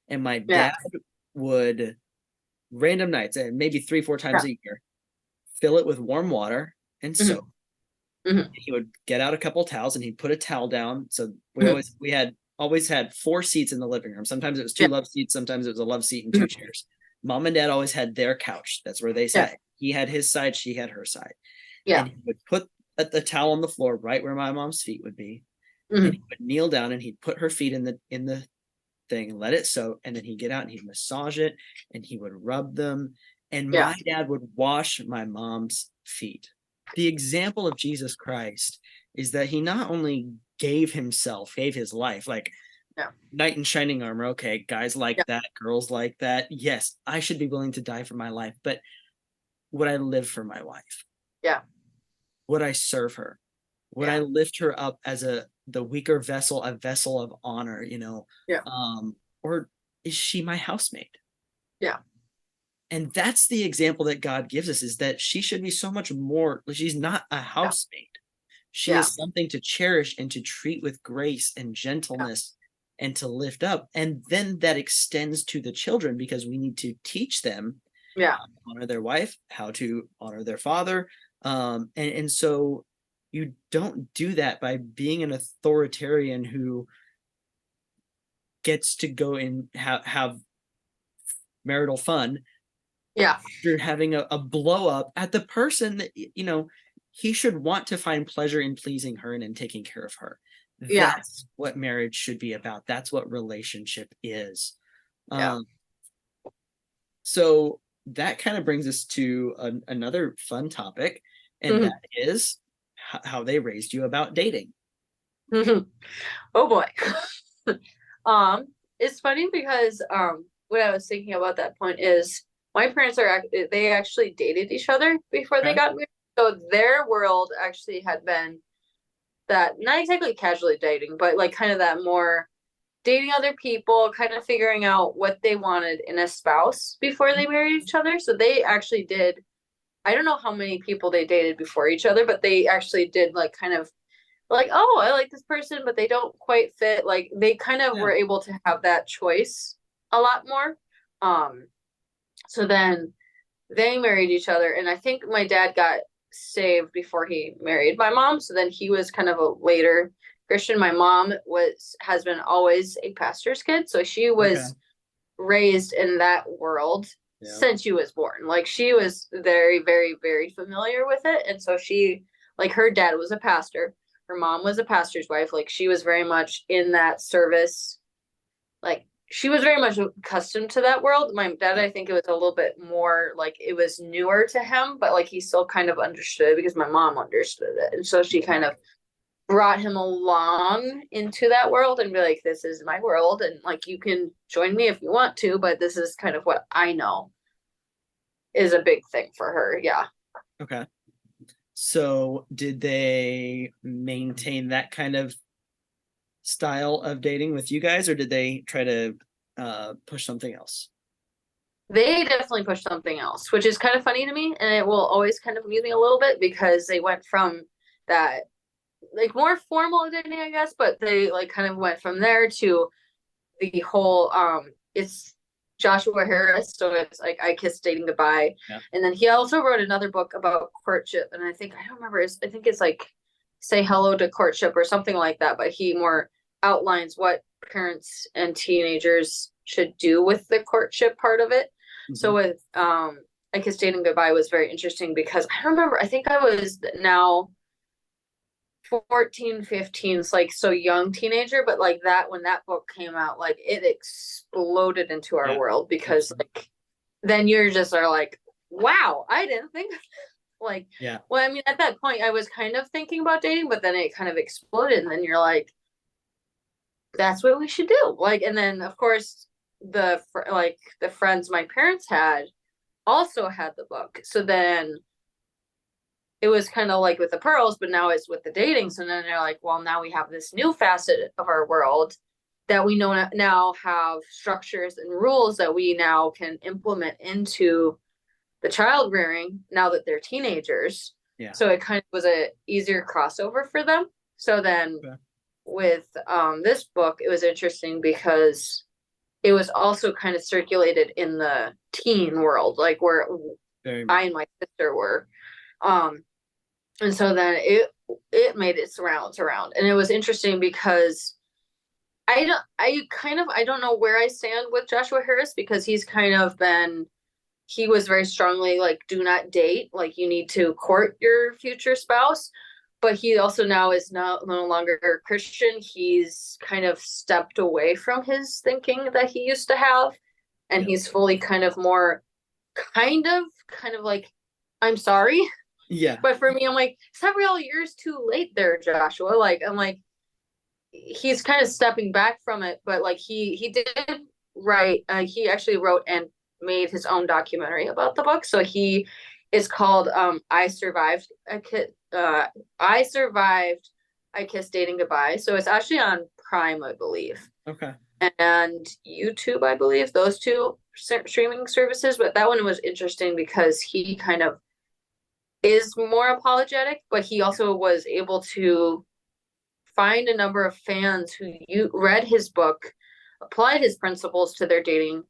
And my Yeah. dad would, random nights, and maybe 3-4 times Yeah. a year, fill it with warm water and Mhm. soap. Mhm. He would get out a couple of towels and he'd put a towel down. So Mhm. we had always had 4 seats in the living room. Sometimes it was 2 Yeah. love seats, sometimes it was a love seat and 2 Mhm. chairs. Mom and dad always had their couch. That's where they Yeah. sat. He had his side, she had her side. Yeah. And he would put the towel on the floor right where my mom's feet would be. And he Mhm. would kneel down and he'd put her feet in the thing, let it soak, and then he'd get out and he'd massage it and he would rub them. And Yeah. my dad would wash my mom's feet. The example of Jesus Christ is that he not only gave his life, like Yeah. knight in shining armor. Okay, guys like Yeah. that, girls like that. Yes, I should be willing to die for my life, but would I live for my wife? Yeah. Would I serve her? Would I Yeah. lift her up as the weaker vessel, a vessel of honor, Yeah. or is she my housemaid? Yeah. And that's the example that God gives us, is that she should be so much more. She's not a Yeah. housemaid. She Yeah. is something to cherish and to treat with grace and gentleness and to lift up. And then that extends to the children, because we need to teach them Yeah. how to honor their wife, how to honor their father. And so you don't do that by being an authoritarian who gets to go and have marital fun Yeah. after having a blow up at the person that, he should want to find pleasure in pleasing her and in taking care of her. Yeah. That's what marriage should be about. That's what relationship is. Yeah. So that kind of brings us to another fun topic, and Mhm. that is how they raised you about dating. Oh boy. Um, it's funny because what I was thinking about that point is my parents they actually dated each other before they Okay. got married. So their world actually had been that, not exactly casually dating, but like kind of that more dating other people, kind of figuring out what they wanted in a spouse before they married each other. So they actually did, I don't know how many people they dated before each other, but they actually did like kind of like, oh, I like this person, but they don't quite fit. Like they kind of Yeah. were able to have that choice a lot more. Um, so then they married each other, and I think my dad got saved before he married my mom. So then he was kind of a later Christian. My mom has been always a pastor's kid, so she Okay. was raised in that world Yeah. since she was born. Like she was very, very, very familiar with it. And so she, like her dad was a pastor, her mom was a pastor's wife. Like she was very much in that service. Like she was very much accustomed to that world. My dad, I think it was a little bit more like it was newer to him, but like he still kind of understood because my mom understood it. And so she kind of brought him along into that world and be like, this is my world, and like you can join me if you want to, but this is kind of what I know is a big thing for her. Yeah. Okay. So did they maintain that kind of style of dating with you guys, or did they try to push something else? They definitely pushed something else, which is kind of funny to me, and it will always kind of amuse me a little bit because they went from that like more formal dating, I guess, but they like kind of went from there to the whole it's Joshua Harris, so it's like I Kissed Dating Goodbye. Yeah. And then he also wrote another book about courtship, and I don't remember, I think it's like Say Hello to Courtship or something like that, but he more outlines what parents and teenagers should do with the courtship part of it. So Mm-hmm. with I Kissed Dating Goodbye was very interesting because I remember, I think I was now 14, 15, it's like so young teenager, but like that when that book came out, like it exploded into our Yeah. world because Absolutely. like then you're just are like, wow, I didn't think like, Yeah. well, I mean, at that point I was kind of thinking about dating, but then it kind of exploded, and then you're like, that's what we should do. Like, and then of course the friends my parents had also had the book. So then it was kind of like with the pearls, but now it's with the dating. So then they're like, well, now we have this new facet of our world that we know now have structures and rules that we now can implement into the child rearing now that they're teenagers. Yeah. So it kind of was a easier crossover for them. So then Okay. with this book, it was interesting because it was also kind of circulated in the teen world, like where Very I much. and my sister were. Um, and so then it made its rounds around, and it was interesting because I don't know where I stand with Joshua Harris because he was very strongly like do not date, like you need to court your future spouse, but he also now is no longer Christian. He's kind of stepped away from his thinking that he used to have, and Yeah. he's fully kind of more kind of like, I'm sorry. Yeah. But for me, I'm like, several years too late there, Joshua. Like, I'm like, he's kind of stepping back from it, but like he did write. He actually wrote and made his own documentary about the book. So he is called "I Survived." I survived. I Kissed Dating Goodbye. So it's actually on Prime, I believe, Okay. and YouTube, I believe. Those two streaming services. But that one was interesting because he kind of is more apologetic, but he also was able to find a number of fans who read his book, applied his principles to their dating,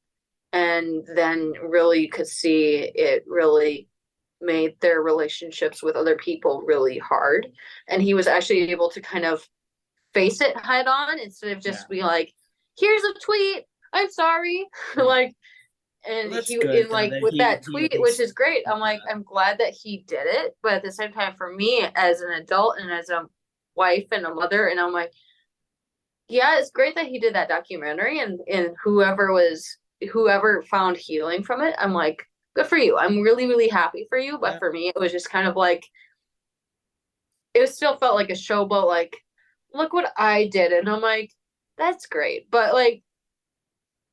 and then really could see it really made their relationships with other people really hard. And he was actually able to kind of face it head on instead of Yeah. just be like, here's a tweet, I'm sorry. Yeah. Like, Well, and that's he good in though like that with that he at tweet, which least is great. did I'm like, that. I'm glad that he did it, but at the same time, for me as an adult and as a wife and a mother, and I'm like, yeah, it's great that he did that documentary, and whoever found healing from it, I'm like, good for you. I'm really, really happy for you. But Yeah. for me, it was just kind of like it still felt like a showboat, like, look what I did. And I'm like, that's great. But like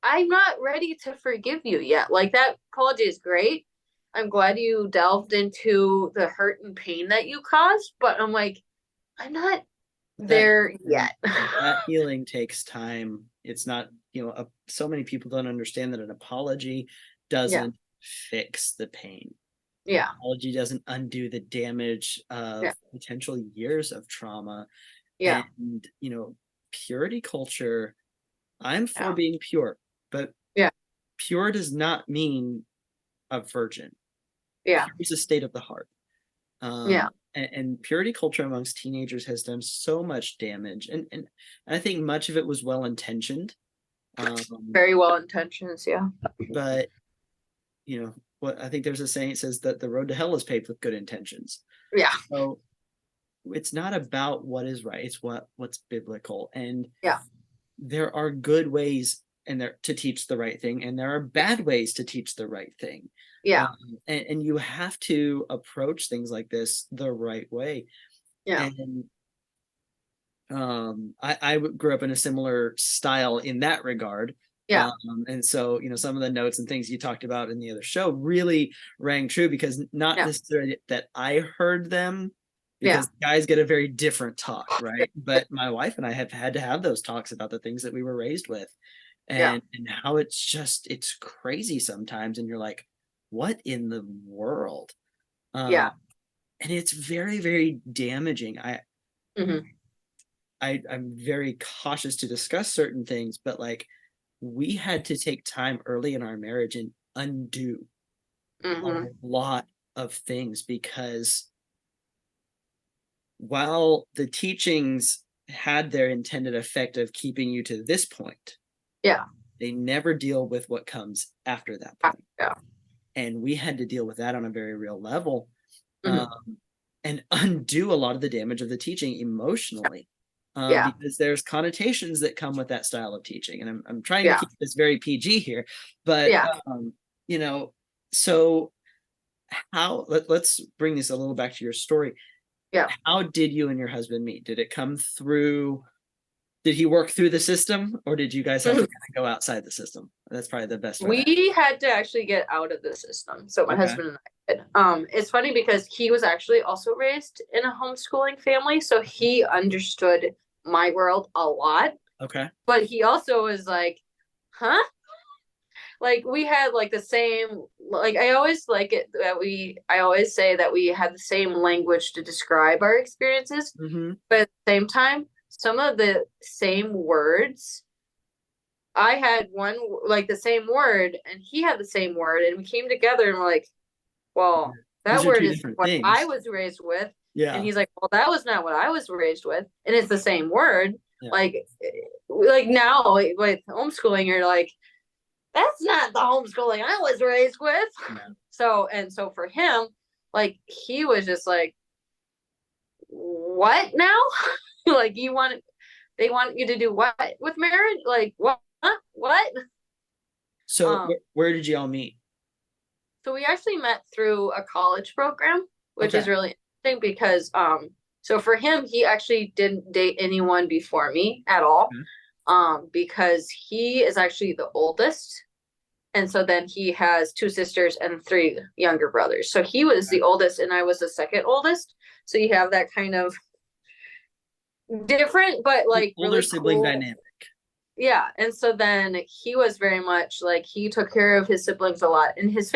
I'm not ready to forgive you yet. Like that apology is great. I'm glad you delved into the hurt and pain that you caused, but I'm like, I'm not That there healing, yet. that healing takes time. It's not, so many people don't understand that an apology Yeah. doesn't fix the pain. An Yeah. apology doesn't undo the damage Yeah. of potential years of trauma. Yeah. And, purity culture, I'm for Yeah. being pure, but Yeah. pure does not mean a virgin. Yeah. Pure is a state of the heart. Yeah. And purity culture amongst teenagers has done so much damage, and I think much of it was well intentioned, Very well intentions. Yeah. but what I think there's a saying, it says that the road to hell is paved with good intentions. Yeah. So it's not about what is right, it's what's biblical, and Yeah. there are good ways and there to teach the right thing, and there are bad ways to teach the right thing. Yeah. And you have to approach things like this the right way. Yeah. And I grew up in a similar style in that regard. Yeah. And so, some of the notes and things you talked about in the other show really rang true, because not Yeah. necessarily that I heard them, Yeah. because guys get a very different talk, right? But my wife and I have had to have those talks about the things that we were raised with, Yeah. and how it's crazy sometimes, and you're like, what in the world? Yeah. And it's very, very damaging. Mm-hmm. I'm very cautious to discuss certain things, but like, we had to take time early in our marriage and undo a Mm-hmm. lot of things, because while the teachings had their intended effect of keeping you to this point, Yeah. they never deal with what comes after that point. Yeah. And we had to deal with that on a very real level, um, Mm-hmm. and undo a lot of the damage of the teaching emotionally, Yeah. because there's connotations that come with that style of teaching. And I'm trying to Yeah. keep this very PG here, but Yeah. you know, so let's bring this a little back to your story. Yeah. How did you and your husband meet? Did it come through? Did he work through the system, or did you guys have to kind of go outside the system? That's probably the best way to ask. We had to actually get out of the system. So my Okay. husband and I did. It's funny because he was actually also raised in a homeschooling family, so he understood my world a lot. Okay. But he also was like, huh? Like we had like the same, like I always like it that I always say that we had the same language to describe our experiences, Mm-hmm. but at the same time, some of the same words, I had one like the same word and he had the same word, and we came together and we're like, well, Those that are word two is different what I things. was raised with. And Yeah. he's like, well, that was not what I was raised with. And it's the same word. Yeah. Like now, with homeschooling, you're like, that's not the homeschooling I was raised with. Yeah. So for him, like he was just like, what now? Like they want you to do what with marriage? Like what? What? So Um, where did y'all meet? so we actually met through a college program, which is Okay. really interesting because so for him, he actually didn't date anyone before me at all. Okay. Because he is actually the oldest. And so then he has two sisters and three younger brothers. So he was the oldest and I was the second oldest. So you have that kind of different, but like Older really sibling cool. dynamic. Yeah, and so then he was very much like he took care of his siblings a lot, and his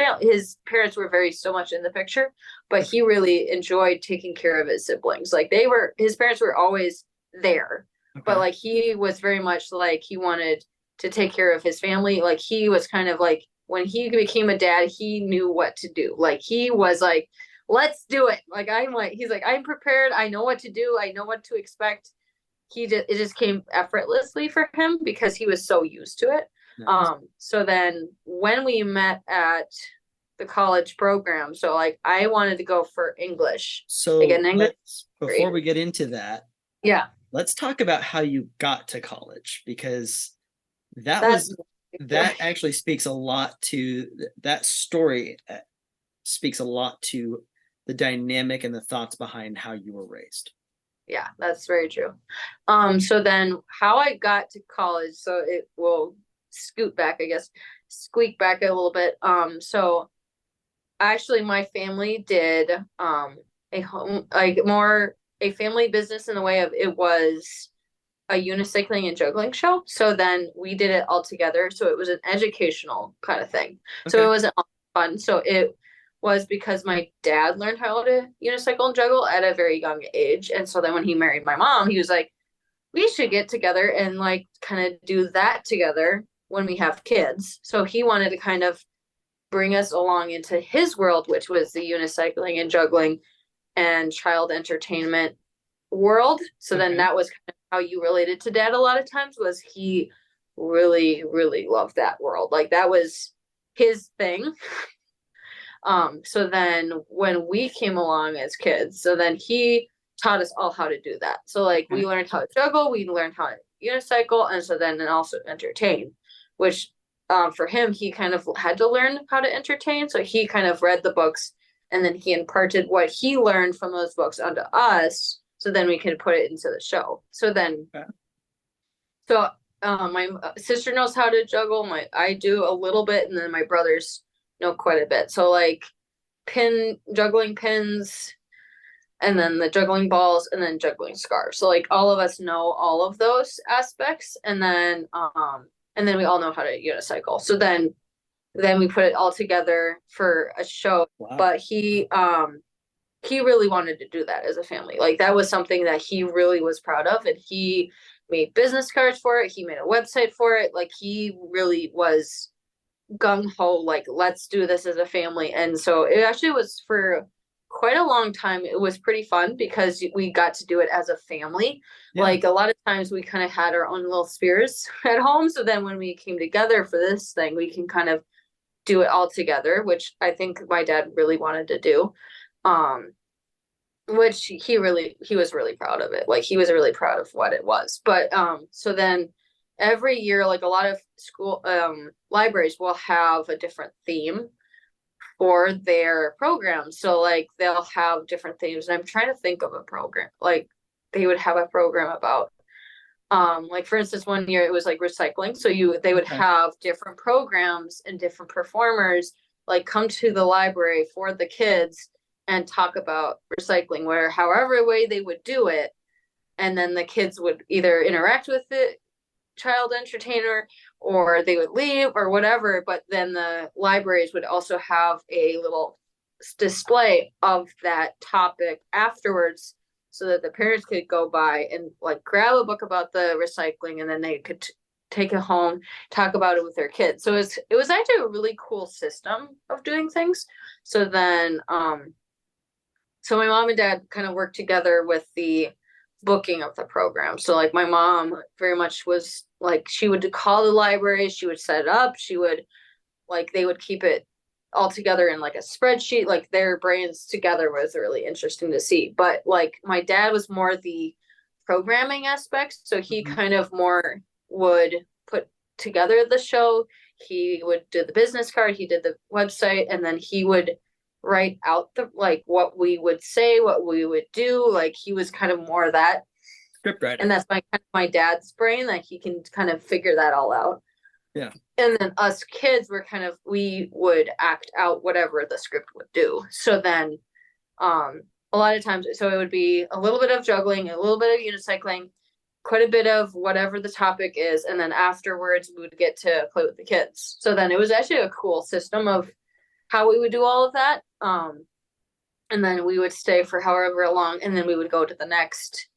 parents were very so much in the picture, but he really enjoyed taking care of his siblings. Like his parents were always there, but Okay. like he was very much like he wanted to take care of his family. Like he was kind of like when he became a dad, he knew what to do. Like he was like, let's do it. He's like, I'm prepared. I know what to do. I know what to expect. It just came effortlessly for him because he was so used to it. Nice. So then when we met at the college program, so like I wanted to go for English, like So an English let's, before degree. we get into that, Yeah, let's talk about how you got to college, because that that's was that actually speaks a lot to that story, speaks a lot to the dynamic and the thoughts behind how you were raised. yeah, that's very true. So then how I got to college, so it will scoot back, I guess, squeak back a little bit. So actually my family did a home like more a family business in the way of it was a unicycling and juggling show. So then we did it all together. So it was an educational kind of thing. So Okay. it wasn't all fun. So it was because my dad learned how to unicycle and juggle at a very young age. And so then when he married my mom, he was like, we should get together and like kind of do that together when we have kids. So he wanted to kind of bring us along into his world, which was the unicycling and juggling and child entertainment world. So then Okay. that was kind of how you related to dad a lot of times was he really, really loved that world. Like that was his thing. So then when we came along as kids, so then he taught us all how to do that. So like we Okay. learned how to juggle, we learned how to unicycle, and so then and also entertain, which for him he kind of had to learn how to entertain. So he kind of read the books and then he imparted what he learned from those books onto us, so then we could put it into the show. So then Okay. so my sister knows how to juggle. I do a little bit, and then my brothers know quite a bit. So like juggling pins, and then the juggling balls, and then juggling scarves. So like all of us know all of those aspects, and then we all know how to unicycle. So then we put it all together for a show. Wow. But he really wanted to do that as a family. Like that was something that he really was proud of, and he made business cards for it. He made a website for it. Like he really was gung ho, like let's do this as a family. And so it actually was for quite a long time. It was pretty fun because we got to do it as a family. Yeah. Like a lot of times we kind of had our own little spheres at home. So then when we came together for this thing, we can kind of do it all together, which I think my dad really wanted to do. Um, which he was really proud of it. Like he was really proud of what it was. But so then every year, like a lot of school libraries will have a different theme for their programs. So like they'll have different themes. And I'm trying to think of a program. Like they would have a program about like for instance one year it was like recycling. So they would Okay. have different programs and different performers like come to the library for the kids and talk about recycling, where however way they would do it, and then the kids would either interact with the child entertainer or they would leave or whatever. But then the libraries would also have a little display of that topic afterwards, so that the parents could go by and like grab a book about the recycling, and then they could take it home, talk about it with their kids. So it was actually a really cool system of doing things. So then so my mom and dad kind of worked together with the booking of the program. So like my mom very much was like she would call the library, she would set it up, she would like they would keep it all together in like a spreadsheet. Like their brains together was really interesting to see. But like my dad was more the programming aspect, so he Mhm. kind of more would put together the show. He would do the business card, he did the website, and then he would write out the like what we would say, what we would do. Like he was kind of more that, Script and writer. that's my dad's brain that he can kind of figure that all out. Yeah. And then us kids were kind of we would act out whatever the script would do. So then a lot of times so it would be a little bit of juggling, a little bit of unicycling, quite a bit of whatever the topic is, and then afterwards we would get to play with the kids. So then it was actually a cool system of how we would do all of that. And then we would stay for however long, and then we would go to the next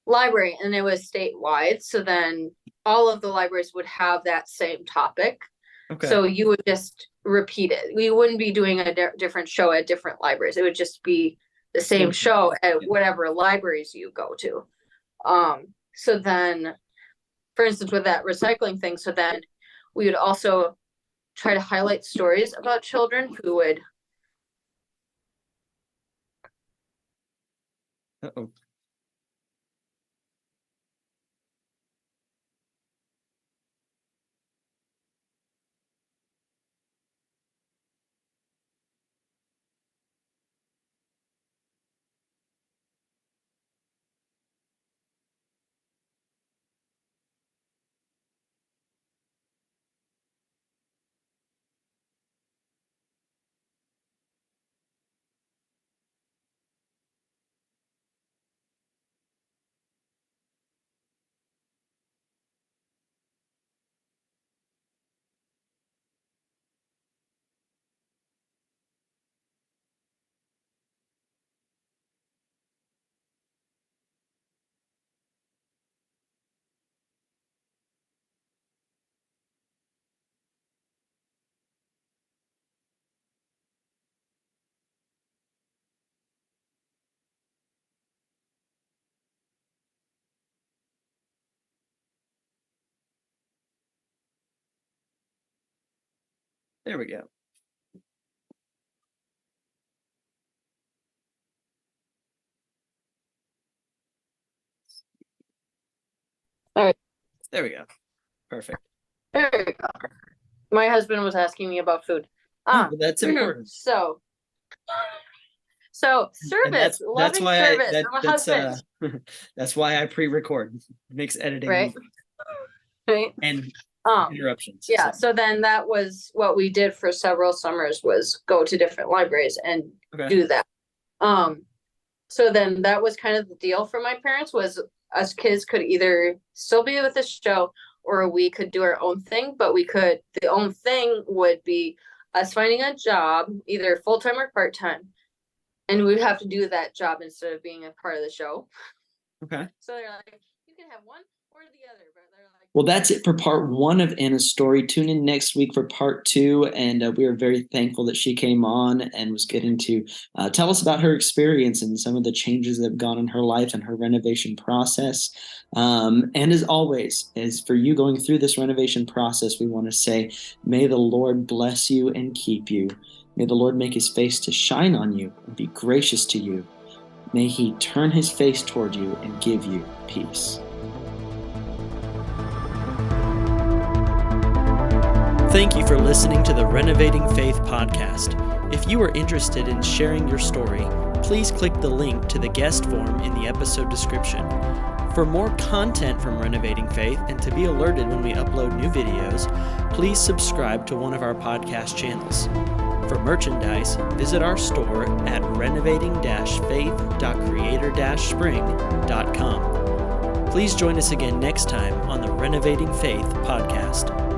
library, and it was statewide. So then all of the libraries would have that same topic. Okay. So you would just repeat it. We wouldn't be doing a different show at different libraries. It would just be the same show at whatever libraries you go to. So then, for instance, with that recycling thing, so then we would also try to highlight stories about children who would. Uh-oh. There we go. All right. There we go. Perfect. There we go. My husband was asking me about food. That's important. So service, that's why service. I'm a husband. That's why I pre-record. It makes editing right. Right. And interruptions. Yeah. So then that was what we did for several summers, was go to different libraries and do that. So then that was kind of the deal for my parents, was us kids could either still be with the show or we could do our own thing, but the own thing would be us finding a job, either full-time or part-time. And we'd have to do that job instead of being a part of the show. Okay. So they're like, you can have one or the other, but they're like. Well, that's it for part 1 of Anna's story. Tune in next week for part 2, and we are very thankful that she came on and was getting to tell us about her experience and some of the changes that have gone in her life and her renovation process. And as always, as for you going through this renovation process, we want to say, may the Lord bless you and keep you. May the Lord make his face to shine on you and be gracious to you. May he turn his face toward you and give you peace. Thank you for listening to the Renovating Faith podcast. If you are interested in sharing your story, please click the link to the guest form in the episode description. For more content from Renovating Faith and to be alerted when we upload new videos, please subscribe to one of our podcast channels. For merchandise, visit our store at renovating-faith.creator-spring.com. Please join us again next time on the Renovating Faith podcast.